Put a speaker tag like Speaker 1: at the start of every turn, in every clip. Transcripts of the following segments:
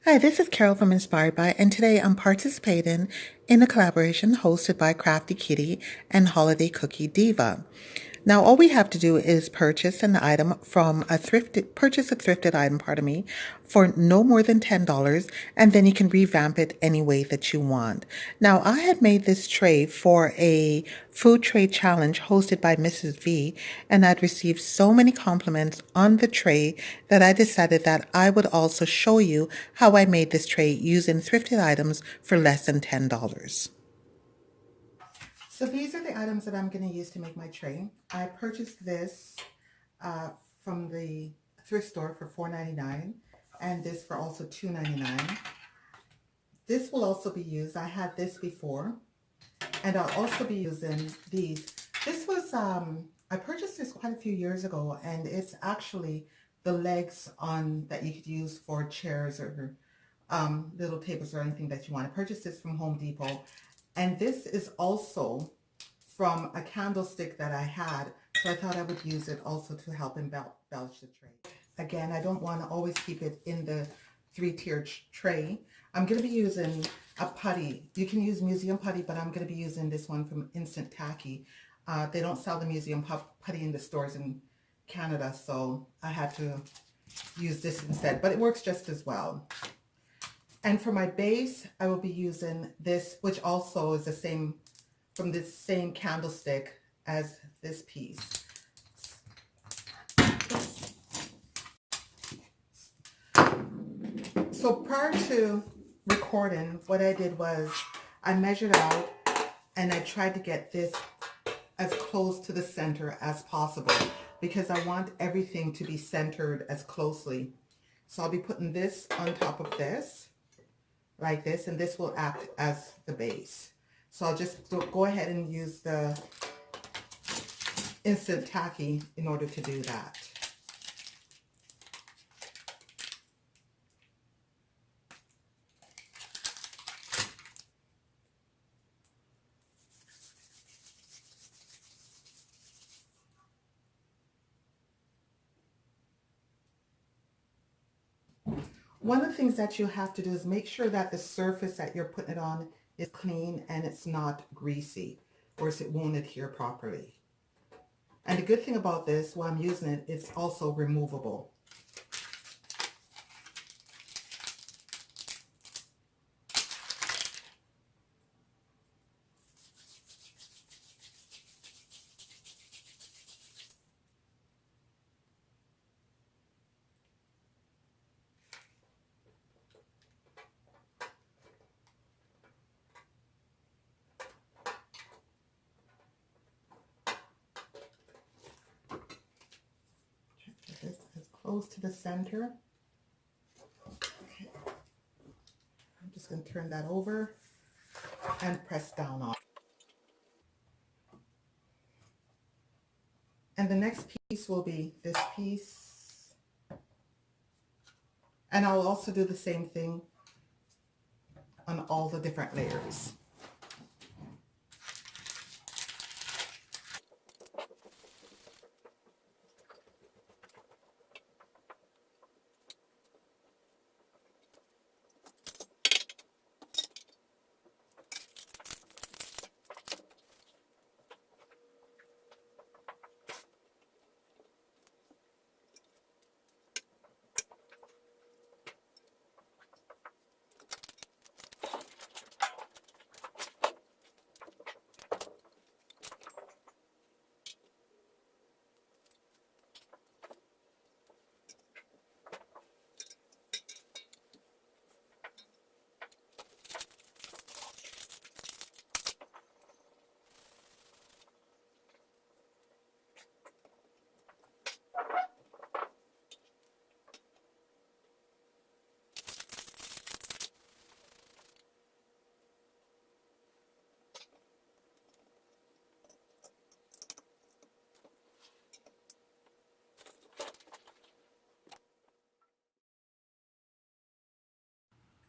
Speaker 1: Hi, this is Carol from Inspiredby, and today I'm participating in a collaboration hosted by Crafty Kitty and Holiday Cookie Diva. Now, all we have to do is purchase an item from purchase a thrifted item, for no more than $10, and then you can revamp it any way that you want. Now, I had made this tray for a food tray challenge hosted by Mrs. V, and I'd received so many compliments on the tray that I decided that I would also show you how I made this tray using thrifted items for less than $10. So these are the items that I'm going to use to make my tray. I purchased this uh, from the thrift store for $4.99 and this for also $2.99. This will also be used. I had this before, and I'll also be using these. This was, I purchased this quite a few years ago, and it's actually the legs on that you could use for chairs or little tables or anything that you want. I purchased this from Home Depot, and this is also from a candlestick that I had, so I thought I would use it also to help embellish the tray. Again, I don't want to always keep it in the three-tiered tray. I'm going to be using a putty. You can use museum putty, but I'm going to be using this one from Instant Tacky. They don't sell the museum putty in the stores in Canada, so I had to use this instead, but it works just as well. And for my base, I will be using this, which also is the same, from this same candlestick as this piece. So prior to recording, what I did was I measured out and I tried to get this as close to the center as possible because I want everything to be centered as closely. So I'll be putting this on top of this, like this, and this will act as the base. So I'll just go ahead and use the Instant Tacky in order to do that. One of the things that you have to do is make sure that the surface that you're putting it on is clean and it's not greasy, or else it won't adhere properly. And the good thing about this, while I'm using it, it's also removable. This as close to the center. Okay. I'm just going to turn that over and press down on it. And the next piece will be this piece. And I'll also do the same thing on all the different layers.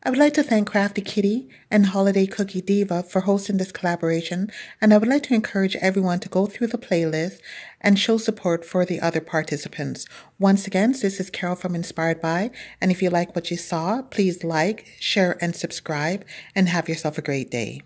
Speaker 1: I would like to thank Crafty Kitty and Holiday Cookie Diva for hosting this collaboration, and I would like to encourage everyone to go through the playlist and show support for the other participants. Once again, this is Carol from Inspiredby, and if you like what you saw, please like, share, and subscribe, and have yourself a great day.